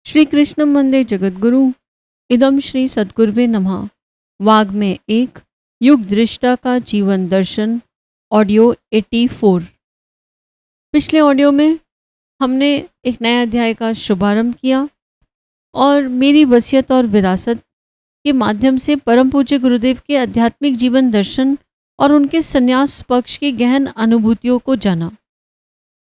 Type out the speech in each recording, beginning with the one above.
श्री कृष्ण वंदे जगद्गुरु। इदम श्री सद्गुरुवे नमः। वाग में एक युग दृष्टा का जीवन दर्शन ऑडियो 84। पिछले ऑडियो में हमने एक नया अध्याय का शुभारंभ किया और मेरी वसीयत और विरासत के माध्यम से परम पूज्य गुरुदेव के आध्यात्मिक जीवन दर्शन और उनके संन्यास पक्ष की गहन अनुभूतियों को जाना।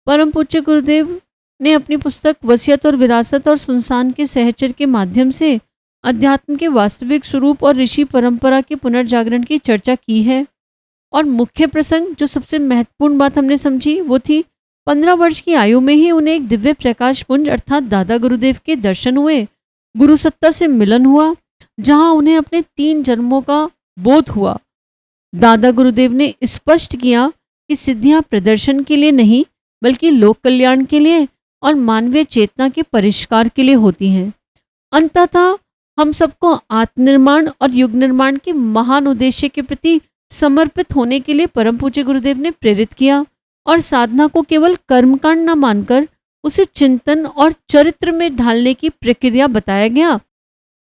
परम पूज्य गुरुदेव ने अपनी पुस्तक वसीयत और विरासत और सुनसान के सहचर के माध्यम से अध्यात्म के वास्तविक स्वरूप और ऋषि परंपरा के पुनर्जागरण की चर्चा की है। और मुख्य प्रसंग जो सबसे महत्वपूर्ण बात हमने समझी वो थी 15 वर्ष की आयु में ही उन्हें एक दिव्य प्रकाश पुंज अर्थात दादा गुरुदेव के दर्शन हुए, गुरु सत्ता से मिलन हुआ, जहां उन्हें अपने 3 जन्मों का बोध हुआ। दादा गुरुदेव ने स्पष्ट किया कि सिद्धियां प्रदर्शन के लिए नहीं बल्कि लोक कल्याण के लिए और मानवीय चेतना के परिष्कार के लिए होती हैं। अंततः हम सबको आत्मनिर्माण और युग निर्माण के महान उद्देश्य के प्रति समर्पित होने के लिए परम पूज्य गुरुदेव ने प्रेरित किया और साधना को केवल कर्मकांड न मानकर उसे चिंतन और चरित्र में ढालने की प्रक्रिया बताया गया।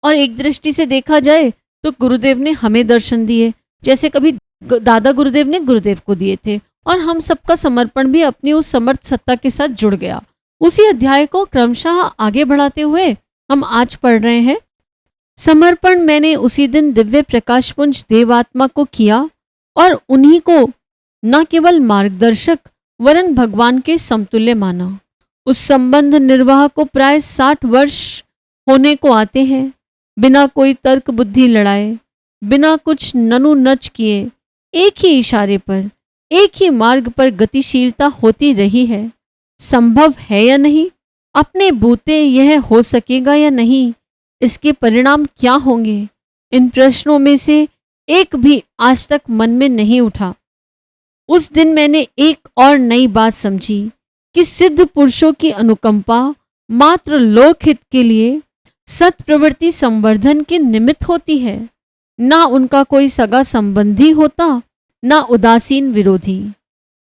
और एक दृष्टि से देखा जाए तो गुरुदेव ने हमें दर्शन दिए जैसे कभी दादा गुरुदेव ने गुरुदेव को दिए थे, और हम सबका समर्पण भी अपनी उस समर्थ सत्ता के साथ जुड़ गया। उसी अध्याय को क्रमशः आगे बढ़ाते हुए हम आज पढ़ रहे हैं। समर्पण मैंने उसी दिन दिव्य प्रकाशपुंज देवात्मा को किया और उन्हीं को न केवल मार्गदर्शक वरन भगवान के समतुल्य माना। उस संबंध निर्वाह को प्राय 60 वर्ष होने को आते हैं, बिना कोई तर्क बुद्धि लड़ाए, बिना कुछ ननु नच किए, एक ही इशारे पर एक ही मार्ग पर गतिशीलता होती रही है। संभव है या नहीं, अपने बूते यह हो सकेगा या नहीं, इसके परिणाम क्या होंगे, इन प्रश्नों में से एक भी आज तक मन में नहीं उठा। उस दिन मैंने एक और नई बात समझी कि सिद्ध पुरुषों की अनुकंपा मात्र लोकहित के लिए सत प्रवृत्ति संवर्धन के निमित्त होती है। ना उनका कोई सगा संबंधी होता, ना उदासीन विरोधी।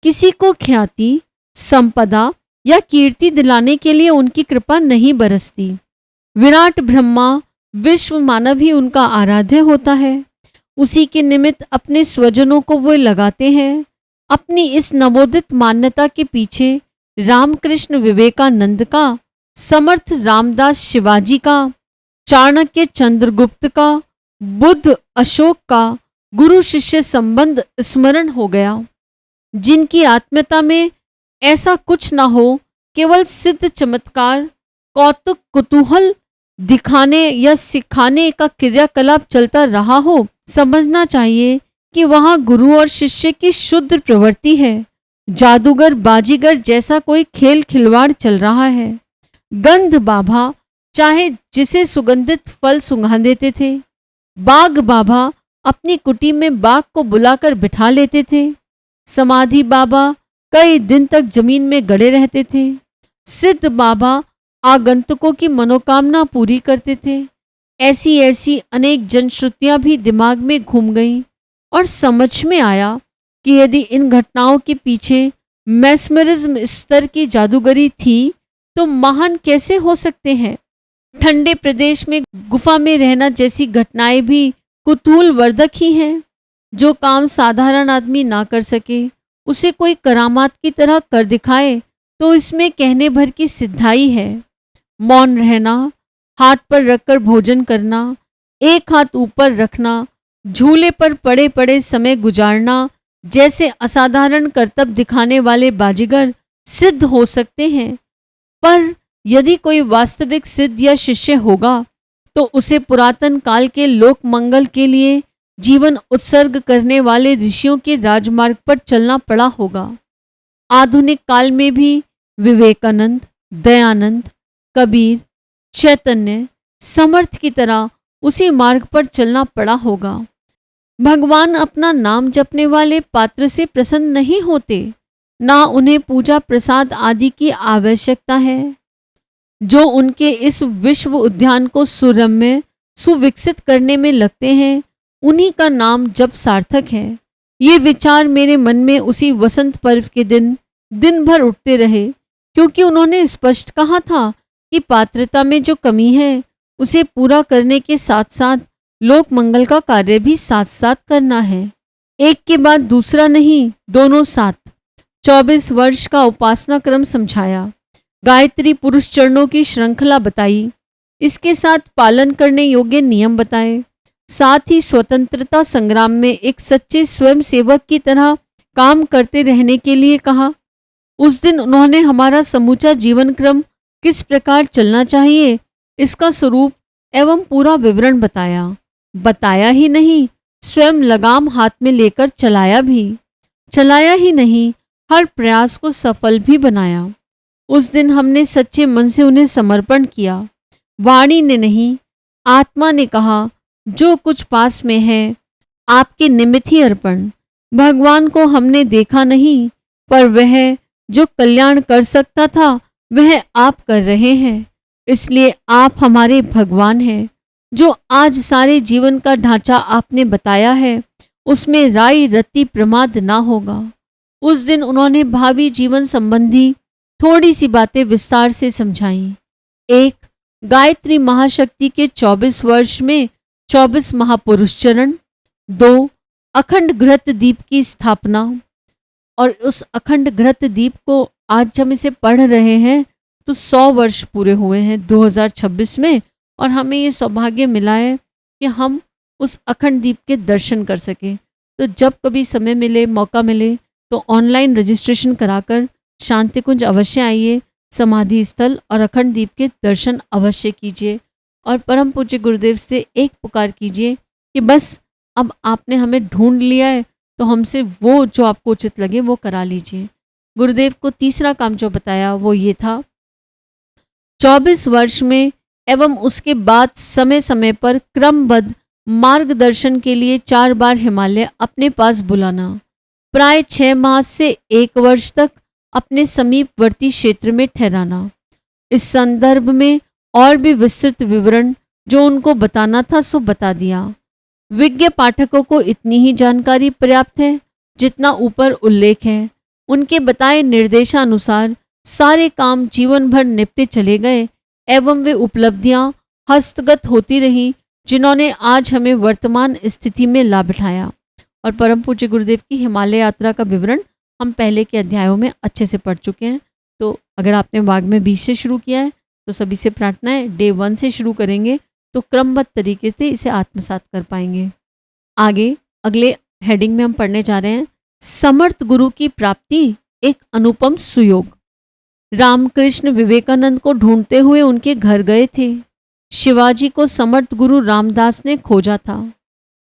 किसी को ख्याति, संपदा या कीर्ति दिलाने के लिए उनकी कृपा नहीं बरसती। विराट ब्रह्मा विश्व मानव ही उनका आराध्य होता है। उसी के निमित्त अपने स्वजनों को वो लगाते हैं। अपनी इस नवोदित मान्यता के पीछे रामकृष्ण विवेकानंद का, समर्थ रामदास शिवाजी का, चाणक्य चंद्रगुप्त का, बुद्ध अशोक का गुरु शिष्य संबंध स्मरण हो गया। जिनकी आत्मीयता में ऐसा कुछ ना हो, केवल सिद्ध चमत्कार, कौतुक, कुतूहल दिखाने या सिखाने का क्रियाकलाप चलता रहा हो, समझना चाहिए कि वहां गुरु और शिष्य की शुद्ध प्रवृत्ति है। जादूगर बाजीगर जैसा कोई खेल खिलवाड़ चल रहा है। गंध बाबा चाहे जिसे सुगंधित फल सुंघा देते थे, बाग बाबा अपनी कुटी में बाघ को बुलाकर बिठा लेते थे, समाधि बाबा कई दिन तक जमीन में गड़े रहते थे, सिद्ध बाबा आगंतुकों की मनोकामना पूरी करते थे। ऐसी ऐसी अनेक जनश्रुतियां भी दिमाग में घूम गईं और समझ में आया कि यदि इन घटनाओं के पीछे मैस्मरिज्म स्तर की जादूगरी थी तो महान कैसे हो सकते हैं। ठंडे प्रदेश में गुफा में रहना जैसी घटनाएं भी कुतूहल वर्धक ही हैं। जो काम साधारण आदमी ना कर सके उसे कोई करामात की तरह कर दिखाए तो इसमें कहने भर की सिद्धाई है। मौन रहना, हाथ पर रखकर भोजन करना, एक हाथ ऊपर रखना, झूले पर पड़े पड़े समय गुजारना जैसे असाधारण करतब दिखाने वाले बाजीगर सिद्ध हो सकते हैं। पर यदि कोई वास्तविक सिद्ध या शिष्य होगा तो उसे पुरातन काल के लोक मंगल के लिए जीवन उत्सर्ग करने वाले ऋषियों के राजमार्ग पर चलना पड़ा होगा। आधुनिक काल में भी विवेकानंद, दयानंद, कबीर, चैतन्य, समर्थ की तरह उसी मार्ग पर चलना पड़ा होगा। भगवान अपना नाम जपने वाले पात्र से प्रसन्न नहीं होते, ना उन्हें पूजा प्रसाद आदि की आवश्यकता है। जो उनके इस विश्व उद्यान को सुरम्य सुविकसित करने में लगते हैं, उन्हीं का नाम जप सार्थक है। ये विचार मेरे मन में उसी वसंत पर्व के दिन दिन भर उठते रहे, क्योंकि उन्होंने स्पष्ट कहा था कि पात्रता में जो कमी है उसे पूरा करने के साथ साथ लोक मंगल का कार्य भी साथ साथ करना है। एक के बाद दूसरा नहीं, दोनों साथ। 24 वर्ष का उपासना क्रम समझाया, गायत्री पुरुष चरणों की श्रृंखला बताई, इसके साथ पालन करने योग्य नियम बताए, साथ ही स्वतंत्रता संग्राम में एक सच्चे स्वयं सेवक की तरह काम करते रहने के लिए कहा। उस दिन उन्होंने हमारा समूचा जीवन क्रम किस प्रकार चलना चाहिए इसका स्वरूप एवं पूरा विवरण बताया। बताया ही नहीं, स्वयं लगाम हाथ में लेकर चलाया भी। चलाया ही नहीं, हर प्रयास को सफल भी बनाया। उस दिन हमने सच्चे मन से उन्हें समर्पण किया। वाणी ने नहीं, आत्मा ने कहा, जो कुछ पास में है आपके निमित्त ही अर्पण। भगवान को हमने देखा नहीं, पर वह जो कल्याण कर सकता था वह आप कर रहे हैं, इसलिए आप हमारे भगवान हैं। जो आज सारे जीवन का ढांचा आपने बताया है उसमें राई रत्ती प्रमाद ना होगा। उस दिन उन्होंने भावी जीवन संबंधी थोड़ी सी बातें विस्तार से समझाई। एक, गायत्री महाशक्ति के 24 वर्ष में 24 महापुरुष चरण। 2, अखंड घृत दीप की स्थापना। और उस अखंड घृत दीप को आज हम इसे पढ़ रहे हैं तो 100 वर्ष पूरे हुए हैं 2026 में, और हमें ये सौभाग्य मिला है कि हम उस अखंड दीप के दर्शन कर सकें। तो जब कभी समय मिले, मौका मिले तो ऑनलाइन रजिस्ट्रेशन कराकर शांति कुंज अवश्य आइए, समाधि स्थल और अखंड दीप के दर्शन अवश्य कीजिए। और परम पूज्य गुरुदेव से एक पुकार कीजिए कि बस अब आपने हमें ढूंढ लिया है तो हमसे वो जो आपको उचित लगे वो करा लीजिए। गुरुदेव को तीसरा काम जो बताया वो ये था, 24 वर्ष में एवं उसके बाद समय समय पर क्रमबद्ध मार्गदर्शन के लिए 4 बार हिमालय अपने पास बुलाना, प्राय 6 माह से 1 वर्ष तक अपने समीपवर्ती क्षेत्र में ठहराना। इस संदर्भ में और भी विस्तृत विवरण जो उनको बताना था सो बता दिया। विज्ञ पाठकों को इतनी ही जानकारी पर्याप्त है जितना ऊपर उल्लेख है। उनके बताए निर्देशानुसार सारे काम जीवन भर निपटे चले गए एवं वे उपलब्धियां हस्तगत होती रहीं जिन्होंने आज हमें वर्तमान स्थिति में ला बिठाया। और परम पूज्य गुरुदेव की हिमालय यात्रा का विवरण हम पहले के अध्यायों में अच्छे से पढ़ चुके हैं। तो अगर आपने वाग में 20 से शुरू किया है तो सभी से प्रार्थना है डे 1 से शुरू करेंगे तो क्रमबद्ध तरीके से इसे आत्मसात कर पाएंगे। आगे अगले हेडिंग में हम पढ़ने जा रहे हैं, समर्थ गुरु की प्राप्ति एक अनुपम सुयोग। रामकृष्ण विवेकानंद को ढूंढते हुए उनके घर गए थे। शिवाजी को समर्थ गुरु रामदास ने खोजा था।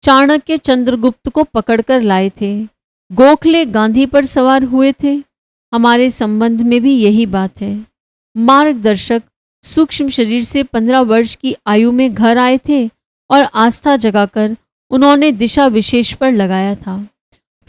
चाणक्य चंद्रगुप्त को पकड़कर लाए थे। गोखले गांधी पर सवार हुए थे। हमारे संबंध में भी यही बात है। मार्गदर्शक सूक्ष्म शरीर से 15 वर्ष की आयु में घर आए थे और आस्था जगाकर उन्होंने दिशा विशेष पर लगाया था।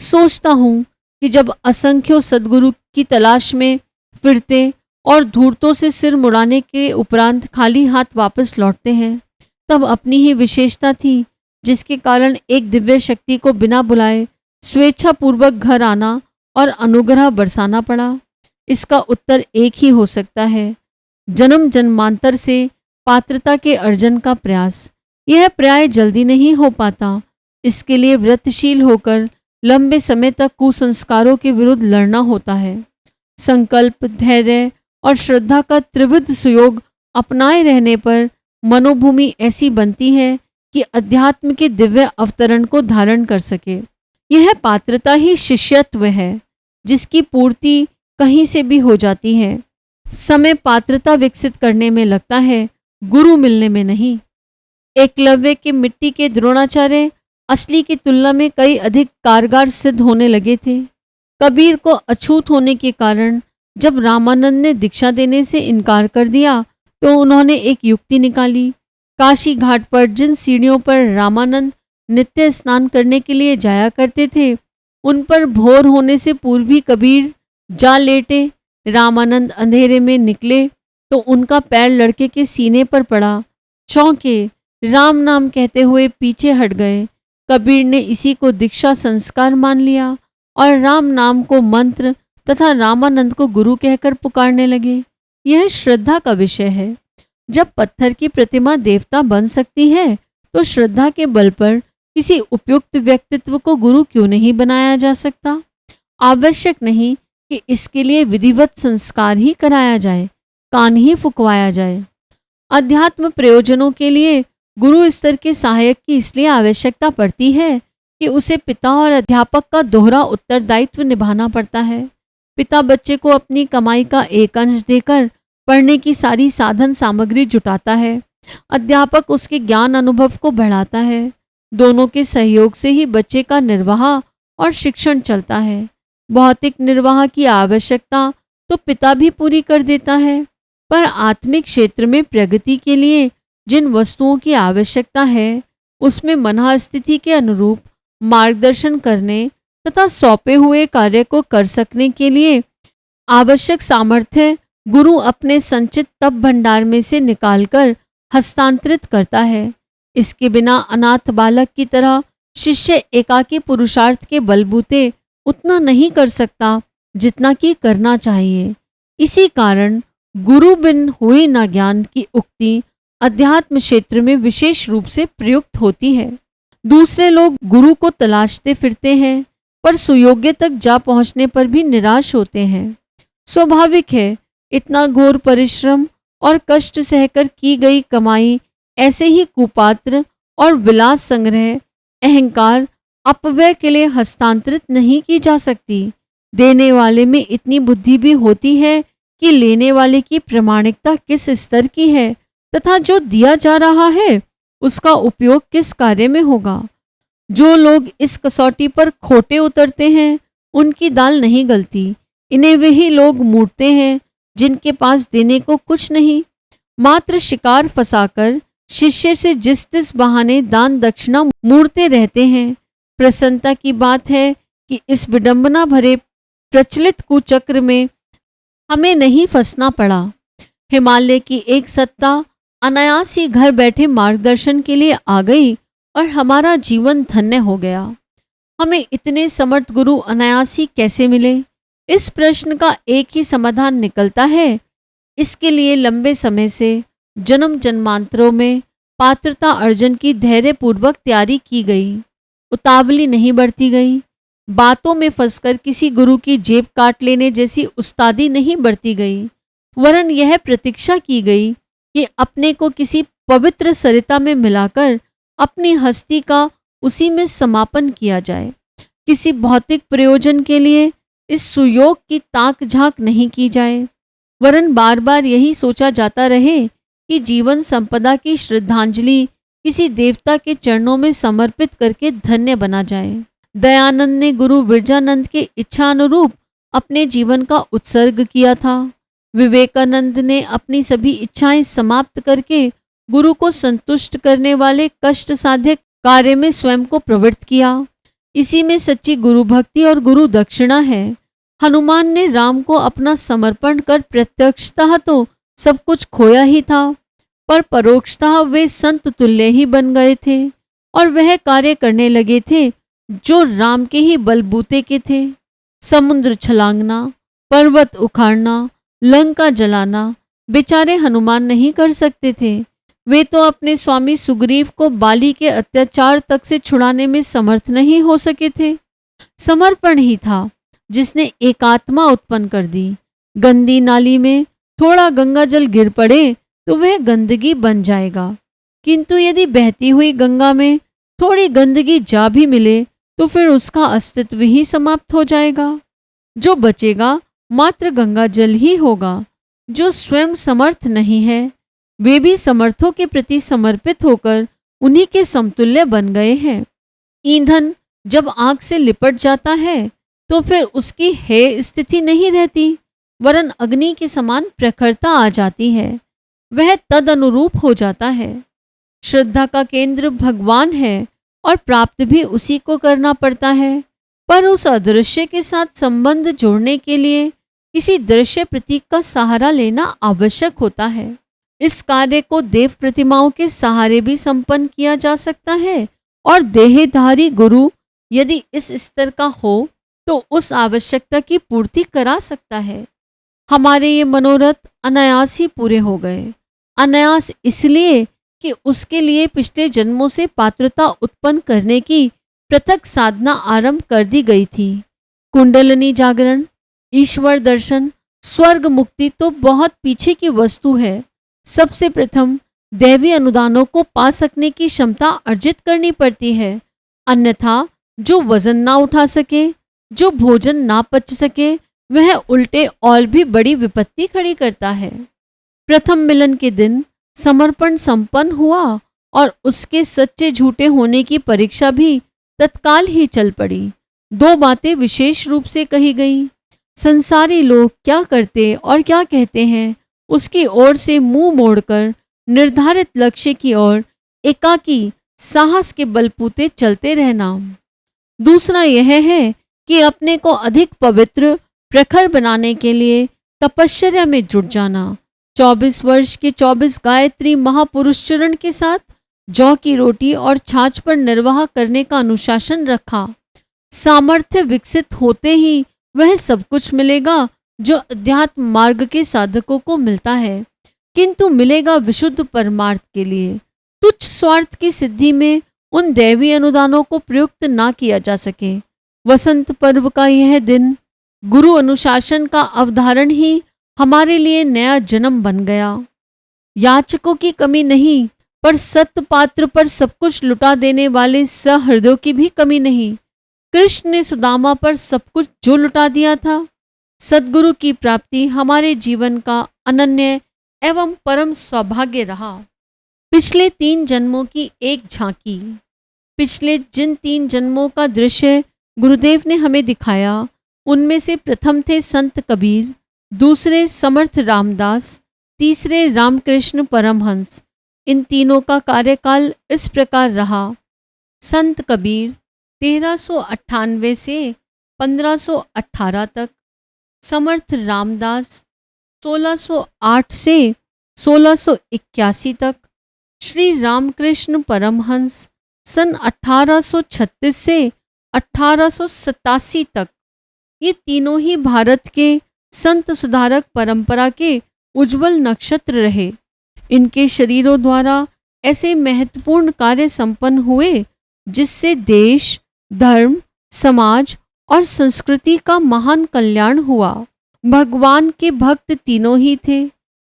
सोचता हूँ कि जब असंख्यों सद्गुरु की तलाश में फिरते और धूर्तों से सिर मुड़ाने के उपरांत खाली हाथ वापस लौटते हैं, तब अपनी ही विशेषता थी जिसके कारण एक दिव्य शक्ति को बिना बुलाए स्वेच्छापूर्वक घर आना और अनुग्रह बरसाना पड़ा। इसका उत्तर एक ही हो सकता है, जन्म जन्मांतर से पात्रता के अर्जन का प्रयास। यह प्राय जल्दी नहीं हो पाता। इसके लिए व्रतशील होकर लंबे समय तक कुसंस्कारों के विरुद्ध लड़ना होता है। संकल्प, धैर्य और श्रद्धा का त्रिविध सुयोग अपनाए रहने पर मनोभूमि ऐसी बनती है कि अध्यात्म के दिव्य अवतरण को धारण कर सके। यह पात्रता ही शिष्यत्व है जिसकी पूर्ति कहीं से भी हो जाती है। समय पात्रता विकसित करने में लगता है, गुरु मिलने में नहीं। एकलव्य के मिट्टी के द्रोणाचार्य असली की तुलना में कई अधिक कारगर सिद्ध होने लगे थे। कबीर को अछूत होने के कारण जब रामानंद ने दीक्षा देने से इनकार कर दिया तो उन्होंने एक युक्ति निकाली। काशी घाट पर जिन सीढ़ियों पर रामानंद नित्य स्नान करने के लिए जाया करते थे, उन पर भोर होने से पूर्व ही कबीर जा लेटे। रामानंद अंधेरे में निकले तो उनका पैर लड़के के सीने पर पड़ा। चौंके, राम नाम कहते हुए पीछे हट गए। कबीर ने इसी को दीक्षा संस्कार मान लिया और राम नाम को मंत्र तथा रामानंद को गुरु कहकर पुकारने लगे। यह श्रद्धा का विषय है। जब पत्थर की प्रतिमा देवता बन सकती है तो श्रद्धा के बल पर किसी उपयुक्त व्यक्तित्व को गुरु क्यों नहीं बनाया जा सकता। आवश्यक नहीं कि इसके लिए विधिवत संस्कार ही कराया जाए, कान ही फुकवाया जाए। अध्यात्म प्रयोजनों के लिए गुरु स्तर के सहायक की इसलिए आवश्यकता पड़ती है कि उसे पिता और अध्यापक का दोहरा उत्तरदायित्व निभाना पड़ता है। पिता बच्चे को अपनी कमाई का एक अंश देकर पढ़ने की सारी साधन सामग्री जुटाता है, अध्यापक उसके ज्ञान अनुभव को बढ़ाता है। दोनों के सहयोग से ही बच्चे का निर्वाह और शिक्षण चलता है। भौतिक निर्वाह की आवश्यकता तो पिता भी पूरी कर देता है, पर आत्मिक क्षेत्र में प्रगति के लिए जिन वस्तुओं की आवश्यकता है उसमें मनःस्थिति के अनुरूप मार्गदर्शन करने तथा सौंपे हुए कार्य को कर सकने के लिए आवश्यक सामर्थ्य गुरु अपने संचित तप भंडार में से निकालकर हस्तांतरित करता है। इसके बिना अनाथ बालक की तरह शिष्य एकाकी पुरुषार्थ के बलबूते उतना नहीं कर सकता जितना कि करना चाहिए। इसी कारण गुरु बिन हुई न ज्ञान की उक्ति अध्यात्म क्षेत्र में विशेष रूप से प्रयुक्त होती है। दूसरे लोग गुरु को तलाशते फिरते हैं, पर सुयोग्य तक जा पहुंचने पर भी निराश होते हैं। स्वाभाविक है, इतना घोर परिश्रम और कष्ट सहकर की गई कमाई ऐसे ही कुपात्र और विलास संग्रह, अहंकार, अपव्यय के लिए हस्तांतरित नहीं की जा सकती। देने वाले में इतनी बुद्धि भी होती है कि लेने वाले की प्रामाणिकता किस स्तर की है तथा जो दिया जा रहा है उसका उपयोग किस कार्य में होगा। जो लोग इस कसौटी पर खोटे उतरते हैं उनकी दाल नहीं गलती। इन्हें वही लोग मूटते हैं जिनके पास देने को कुछ नहीं, मात्र शिकार फंसाकर शिष्य से जिस तिस बहाने दान दक्षिणा मूड़ते रहते हैं। प्रसन्नता की बात है कि इस विडंबना भरे प्रचलित कुचक्र में हमें नहीं फंसना पड़ा। हिमालय की एक सत्ता अनायास ही घर बैठे मार्गदर्शन के लिए आ गई और हमारा जीवन धन्य हो गया। हमें इतने समर्थ गुरु अनायास ही कैसे मिले? इस प्रश्न का एक ही समाधान निकलता है। इसके लिए लंबे समय से जन्म जन्मांतरों में पात्रता अर्जन की धैर्यपूर्वक तैयारी की गई, उतावली नहीं बरती गई। बातों में फंसकर किसी गुरु की जेब काट लेने जैसी उस्तादी नहीं बरती गई, वरन यह प्रतीक्षा की गई कि अपने को किसी पवित्र सरिता में मिलाकर अपनी हस्ती का उसी में समापन किया जाए। किसी भौतिक प्रयोजन के लिए इस सुयोग की ताक झांक नहीं की जाए, वरन बार बार यही सोचा जाता रहे कि जीवन संपदा की श्रद्धांजलि किसी देवता के चरणों में समर्पित करके धन्य बना जाए। दयानंद ने गुरु विरजानंद के इच्छा अनुरूप अपने जीवन का उत्सर्ग किया था। विवेकानंद ने अपनी सभी इच्छाएं समाप्त करके गुरु को संतुष्ट करने वाले कष्ट साध्य कार्य में स्वयं को प्रवृत्त किया। इसी में सच्ची गुरु भक्ति और गुरु दक्षिणा है। हनुमान ने राम को अपना समर्पण कर प्रत्यक्षतः तो सब कुछ खोया ही था, पर परोक्षतः वे संत तुल्य ही बन गए थे और वह कार्य करने लगे थे जो राम के ही बलबूते के थे। समुद्र छलांगना, पर्वत उखाड़ना, लंका जलाना बेचारे हनुमान नहीं कर सकते थे। वे तो अपने स्वामी सुग्रीव को बाली के अत्याचार तक से छुड़ाने में समर्थ नहीं हो सके थे। समर्पण ही था जिसने एकात्मा उत्पन्न कर दी। गंदी नाली में थोड़ा गंगा जल गिर पड़े तो वह गंदगी बन जाएगा, किंतु यदि बहती हुई गंगा में थोड़ी गंदगी जा भी मिले तो फिर उसका अस्तित्व ही समाप्त हो जाएगा। जो बचेगा मात्र गंगा जल ही होगा। जो स्वयं समर्थ नहीं है वे भी समर्थों के प्रति समर्पित होकर उन्हीं के समतुल्य बन गए हैं। ईंधन जब आग से लिपट जाता है तो फिर उसकी हेय स्थिति नहीं रहती, वरन अग्नि के समान प्रखरता आ जाती है। वह तद अनुरूप हो जाता है। श्रद्धा का केंद्र भगवान है और प्राप्त भी उसी को करना पड़ता है, पर उस अदृश्य के साथ संबंध जोड़ने के लिए किसी दृश्य प्रतीक का सहारा लेना आवश्यक होता है। इस कार्य को देव प्रतिमाओं के सहारे भी संपन्न किया जा सकता है और देहधारी गुरु यदि इस स्तर का हो तो उस आवश्यकता की पूर्ति करा सकता है। हमारे ये मनोरथ अनायास ही पूरे हो गए। अनायास इसलिए कि उसके लिए पिछले जन्मों से पात्रता उत्पन्न करने की पृथक साधना आरंभ कर दी गई थी। कुंडलिनी जागरण, ईश्वर दर्शन, स्वर्ग मुक्ति तो बहुत पीछे की वस्तु है। सबसे प्रथम दैवी अनुदानों को पा सकने की क्षमता अर्जित करनी पड़ती है। अन्यथा जो वजन ना उठा सके, जो भोजन ना पच सके, वह उल्टे और भी बड़ी विपत्ति खड़ी करता है। प्रथम मिलन के दिन समर्पण संपन्न हुआ और उसके सच्चे झूठे होने की परीक्षा भी तत्काल ही चल पड़ी। दो बातें विशेष रूप से कही गई। संसारी लोग क्या करते और क्या कहते हैं, उसकी ओर से मुंह मोड़कर निर्धारित लक्ष्य की ओर एकाकी साहस के बलबूते चलते रहना। दूसरा यह है कि अपने को अधिक पवित्र प्रखर बनाने के लिए तपश्चर्या में जुट जाना। 24 वर्ष के 24 गायत्री महापुरुष चरण के साथ जौ की रोटी और छाछ पर निर्वाह करने का अनुशासन रखा। सामर्थ्य विकसित होते ही वह सब कुछ मिलेगा जो अध्यात्म मार्ग के साधकों को मिलता है, किंतु मिलेगा विशुद्ध परमार्थ के लिए। तुच्छ स्वार्थ की सिद्धि में उन दैवी अनुदानों को प्रयुक्त ना किया जा सके। वसंत पर्व का यह दिन गुरु अनुशासन का अवधारण ही हमारे लिए नया जन्म बन गया। याचकों की कमी नहीं, पर सत्य पात्र पर सब कुछ लुटा देने वाले सहृदयों की भी कमी नहीं। कृष्ण ने सुदामा पर सब कुछ जो लुटा दिया था। सद्गुरु की प्राप्ति हमारे जीवन का अनन्य एवं परम सौभाग्य रहा। पिछले 3 जन्मों की एक झांकी। पिछले जिन 3 जन्मों का दृश्य गुरुदेव ने हमें दिखाया, उनमें से प्रथम थे संत कबीर, दूसरे समर्थ रामदास, तीसरे रामकृष्ण परमहंस। इन तीनों का कार्यकाल इस प्रकार रहा। संत कबीर 1398 से 1518 तक, समर्थ रामदास 1608 से 1681 तक, श्री रामकृष्ण परमहंस सन 1836 से 1887 तक। ये तीनों ही भारत के संत सुधारक परंपरा के उज्जवल नक्षत्र रहे। इनके शरीरों द्वारा ऐसे महत्वपूर्ण कार्य संपन्न हुए जिससे देश, धर्म, समाज और संस्कृति का महान कल्याण हुआ। भगवान के भक्त तीनों ही थे।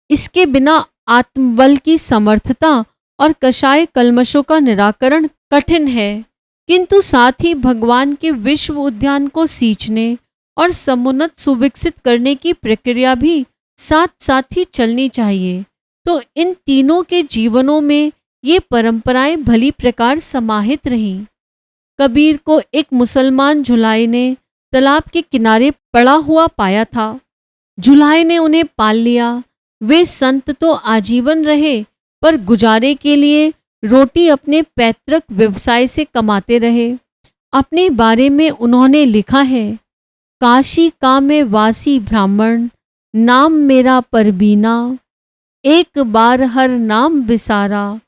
इसके बिना आत्मबल की समर्थता और कषाय कल्मशों का निराकरण कठिन है, किंतु साथ ही भगवान के विश्व उद्यान को सींचने और समुन्नत सुविकसित करने की प्रक्रिया भी साथ साथ ही चलनी चाहिए। तो इन तीनों के जीवनों में ये परंपराएं भली प्रकार समाहित रहीं। कबीर को एक मुसलमान झुलाई ने तालाब के किनारे पड़ा हुआ पाया था। झुलाई ने उन्हें पाल लिया। वे संत तो आजीवन रहे, पर गुजारे के लिए रोटी अपने पैतृक व्यवसाय से कमाते रहे। अपने बारे में उन्होंने लिखा है, काशी का मैं वासी ब्राह्मण, नाम मेरा परबीना, एक बार हर नाम बिसारा,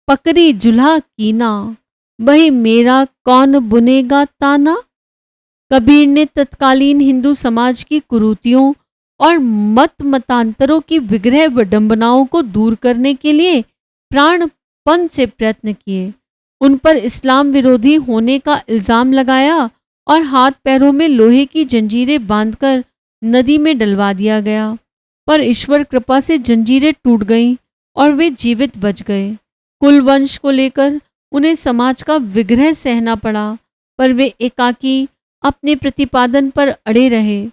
पकड़ी जुल्हा कीना, वही मेरा कौन बुनेगा ताना। कबीर ने तत्कालीन हिंदू समाज की कुरीतियों और मतांतरों की विग्रह विडंबनाओं को दूर करने के लिए प्राणपण से प्रयत्न किए। उन पर इस्लाम विरोधी होने का इल्जाम लगाया और हाथ पैरों में लोहे की जंजीरें बांधकर नदी में डलवा दिया गया, पर ईश्वर कृपा से जंजीरें टूट गईं और वे जीवित बच गए। कुल वंश को लेकर उन्हें समाज का विग्रह सहना पड़ा, पर वे एकाकी अपने प्रतिपादन पर अड़े रहे।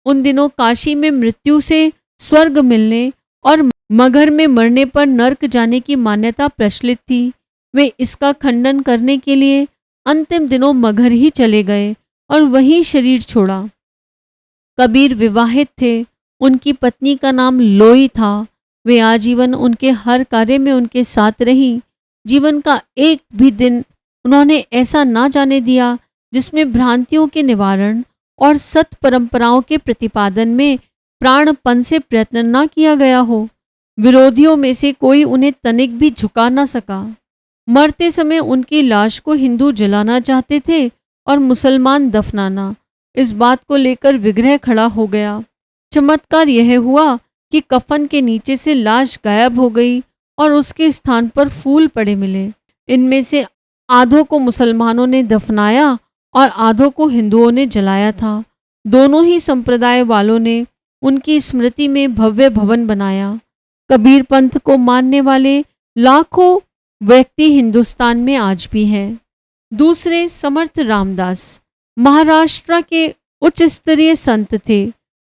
उन दिनों काशी में मृत्यु से स्वर्ग मिलने और मगहर में मरने पर नर्क जाने की मान्यता प्रचलित थी। वे इसका खंडन करने के लिए अंतिम दिनों मगहर ही चले गए और वहीं शरीर छोड़ा। कबीर विवाहित थे। उनकी पत्नी का नाम लोई था। वे आजीवन उनके हर कार्य में उनके साथ रही। जीवन का एक भी दिन उन्होंने ऐसा ना जाने दिया जिसमें भ्रांतियों के निवारण और सत परंपराओं के प्रतिपादन में प्राणपण से प्रयत्न न किया गया हो। विरोधियों में से कोई उन्हें तनिक भी झुका न सका। मरते समय उनकी लाश को हिंदू जलाना चाहते थे और मुसलमान दफनाना। इस बात को लेकर विग्रह खड़ा हो गया। चमत्कार यह हुआ कि कफन के नीचे से लाश गायब हो गई और उसके स्थान पर फूल पड़े मिले। इनमें से आधों को मुसलमानों ने दफनाया और आधों को हिंदुओं ने जलाया था। दोनों ही संप्रदाय वालों ने उनकी स्मृति में भव्य भवन बनाया। कबीर पंथ को मानने वाले लाखों व्यक्ति हिंदुस्तान में आज भी हैं। दूसरे समर्थ रामदास महाराष्ट्र के उच्च स्तरीय संत थे।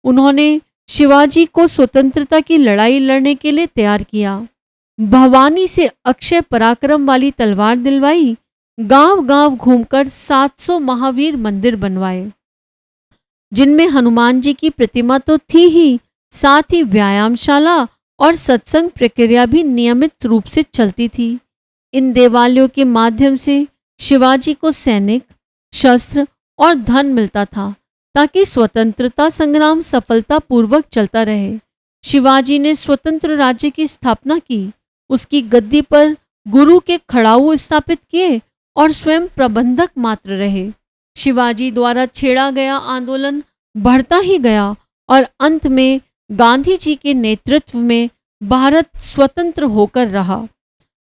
उन्होंने शिवाजी को स्वतंत्रता की लड़ाई लड़ने के लिए तैयार किया। भवानी से अक्षय पराक्रम वाली तलवार दिलवाई। गांव-गांव घूमकर 700 महावीर मंदिर बनवाए, जिनमें हनुमान जी की प्रतिमा तो थी ही, साथ ही व्यायामशाला और सत्संग प्रक्रिया भी नियमित रूप से चलती थी। इन देवालयों के माध्यम से शिवाजी को सैनिक, शस्त्र और धन मिलता था ताकि स्वतंत्रता संग्राम सफलतापूर्वक चलता रहे। शिवाजी ने स्वतंत्र राज्य की स्थापना की। उसकी गद्दी पर गुरु के खड़ाऊ स्थापित किए और स्वयं प्रबंधक मात्र रहे। शिवाजी द्वारा छेड़ा गया आंदोलन बढ़ता ही गया और अंत में गांधी जी के नेतृत्व में भारत स्वतंत्र होकर रहा।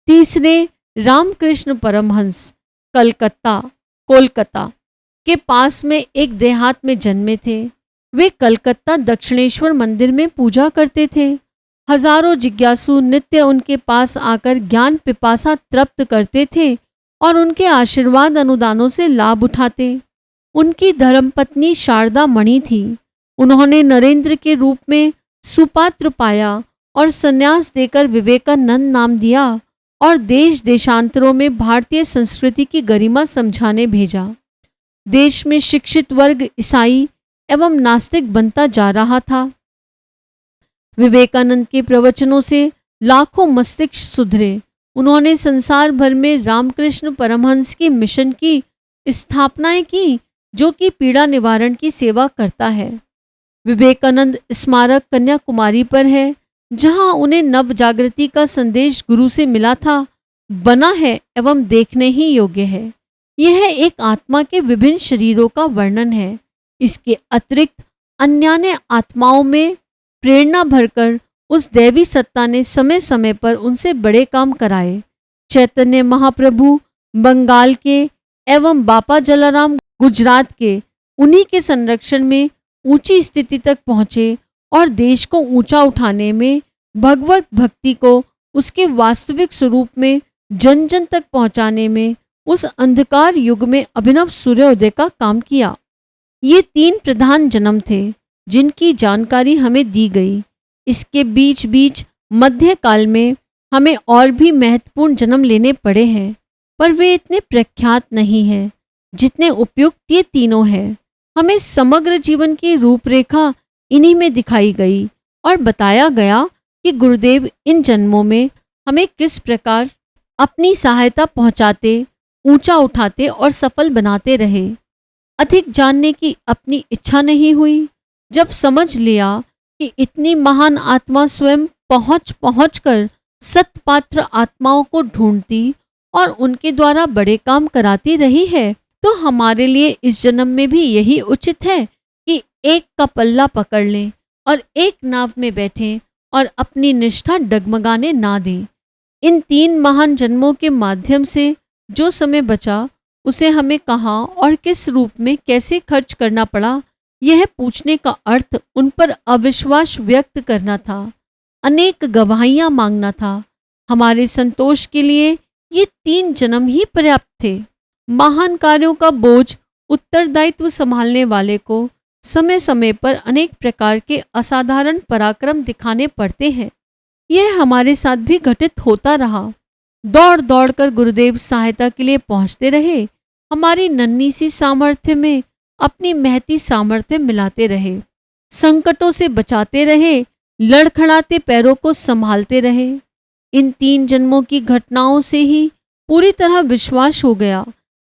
तीसरे रामकृष्ण परमहंस कोलकाता के पास में एक देहात में जन्मे थे। वे कलकत्ता दक्षिणेश्वर मंदिर में पूजा करते थे। हजारों जिज्ञासु नित्य उनके पास आकर ज्ञान पिपासा तृप्त करते थे और उनके आशीर्वाद अनुदानों से लाभ उठाते। उनकी धर्मपत्नी शारदा मणि थी। उन्होंने नरेंद्र के रूप में सुपात्र पाया और संन्यास देकर विवेकानंद नाम दिया और देश देशांतरों में भारतीय संस्कृति की गरिमा समझाने भेजा। देश में शिक्षित वर्ग ईसाई एवं नास्तिक बनता जा रहा था। विवेकानंद के प्रवचनों से लाखों मस्तिष्क सुधरे। उन्होंने संसार भर में रामकृष्ण परमहंस की मिशन की स्थापनाएं की, जो कि पीड़ा निवारण की सेवा करता है। विवेकानंद स्मारक कन्याकुमारी पर है, जहां उन्हें नव जागृति का संदेश गुरु से मिला था, बना है एवं देखने ही योग्य है। यह एक आत्मा के विभिन्न शरीरों का वर्णन है। इसके अतिरिक्त अन्यान्य आत्माओं में प्रेरणा भरकर उस दैवी सत्ता ने समय समय पर उनसे बड़े काम कराए। चैतन्य महाप्रभु बंगाल के एवं बापा जलाराम गुजरात के, उन्हीं के संरक्षण में ऊंची स्थिति तक पहुँचे और देश को ऊंचा उठाने में, भगवत भक्ति को उसके वास्तविक स्वरूप में जन जन तक पहुँचाने में उस अंधकार युग में अभिनव सूर्योदय का काम किया। ये 3 प्रधान जन्म थे जिनकी जानकारी हमें दी गई। इसके बीच बीच मध्य काल में हमें और भी महत्वपूर्ण जन्म लेने पड़े हैं, पर वे इतने प्रख्यात नहीं हैं जितने उपयुक्त ये तीनों हैं। हमें समग्र जीवन की रूपरेखा इन्हीं में दिखाई गई और बताया गया कि गुरुदेव इन जन्मों में हमें किस प्रकार अपनी सहायता पहुंचाते, ऊंचा उठाते और सफल बनाते रहे। अधिक जानने की अपनी इच्छा नहीं हुई। जब समझ लिया कि इतनी महान आत्मा स्वयं पहुंच कर सत्पात्र आत्माओं को ढूंढती और उनके द्वारा बड़े काम कराती रही है, तो हमारे लिए इस जन्म में भी यही उचित है कि एक का पल्ला पकड़ लें और एक नाव में बैठें और अपनी निष्ठा डगमगाने ना दें। इन 3 महान जन्मों के माध्यम से जो समय बचा, उसे हमें कहाँ और किस रूप में कैसे खर्च करना पड़ा, यह पूछने का अर्थ उन पर अविश्वास व्यक्त करना था, अनेक गवाहियां मांगना था। हमारे संतोष के लिए ये 3 जन्म ही पर्याप्त थे। महान कार्यों का बोझ उत्तरदायित्व संभालने वाले को समय समय पर अनेक प्रकार के असाधारण पराक्रम दिखाने पड़ते हैं। यह हमारे साथ भी घटित होता रहा। दौड़ दौड़ कर गुरुदेव सहायता के लिए पहुंचते रहे। हमारी नन्ही सी सामर्थ्य में अपनी महती सामर्थ्य मिलाते रहे, संकटों से बचाते रहे, लड़खड़ाते पैरों को संभालते रहे। इन 3 जन्मों की घटनाओं से ही पूरी तरह विश्वास हो गया।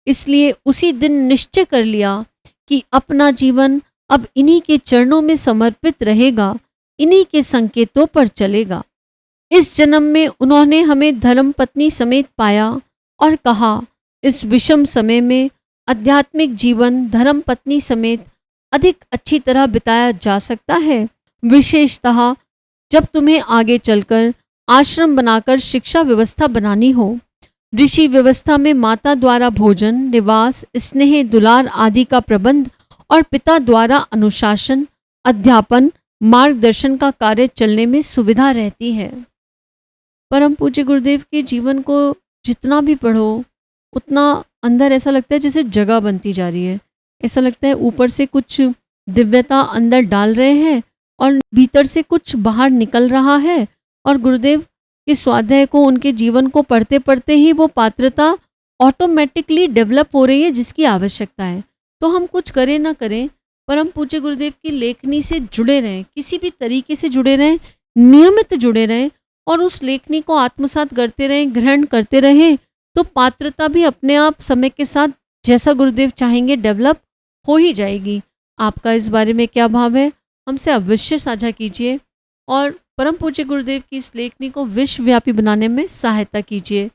इसलिए उसी दिन निश्चय कर लिया कि अपना जीवन अब इन्हीं के चरणों में समर्पित रहेगा, इन्हीं के संकेतों पर चलेगा। इस जन्म में उन्होंने हमें धर्मपत्नी समेत पाया और कहा, इस विषम समय में आध्यात्मिक जीवन धर्मपत्नी समेत अधिक अच्छी तरह बिताया जा सकता है। विशेषतः जब तुम्हें आगे चलकर आश्रम बनाकर शिक्षा व्यवस्था बनानी हो। ऋषि व्यवस्था में माता द्वारा भोजन, निवास, स्नेह, दुलार आदि का प्रबंध और पिता द्वारा अनुशासन, अध्यापन, मार्गदर्शन का कार्य चलने में सुविधा रहती है। परम पूज्य गुरुदेव के जीवन को जितना भी पढ़ो उतना अंदर ऐसा लगता है जैसे जगह बनती जा रही है। ऐसा लगता है ऊपर से कुछ दिव्यता अंदर डाल रहे हैं और भीतर से कुछ बाहर निकल रहा है, और गुरुदेव के स्वाध्याय को, उनके जीवन को पढ़ते पढ़ते ही वो पात्रता ऑटोमेटिकली डेवलप हो रही है जिसकी आवश्यकता है। तो हम कुछ करें ना करें, परम पूज्य गुरुदेव की लेखनी से जुड़े रहें, किसी भी तरीके से जुड़े रहें, नियमित जुड़े रहें और उस लेखनी को आत्मसात करते रहें, ग्रहण करते रहें, तो पात्रता भी अपने आप समय के साथ जैसा गुरुदेव चाहेंगे डेवलप हो ही जाएगी। आपका इस बारे में क्या भाव है, हमसे अवश्य साझा कीजिए और परम पूज्य गुरुदेव की इस लेखनी को विश्वव्यापी बनाने में सहायता कीजिए।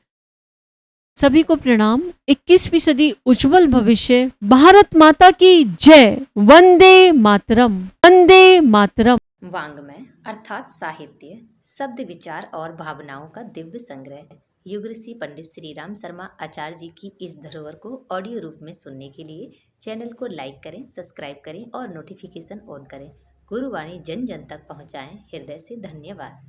सभी को प्रणाम। 21वीं सदी उज्जवल भविष्य। भारत माता की जय। वंदे मातरम, वंदे मातरम। वाङ्मय अर्थात साहित्य, शब्द, विचार और भावनाओं का दिव्य संग्रह। युग ऋषि पंडित श्री राम शर्मा आचार्य जी की इस धरोहर को ऑडियो रूप में सुनने के लिए चैनल को लाइक करें, सब्सक्राइब करें और नोटिफिकेशन ऑन करें। गुरुवाणी जन जन तक पहुँचाएं। हृदय से धन्यवाद।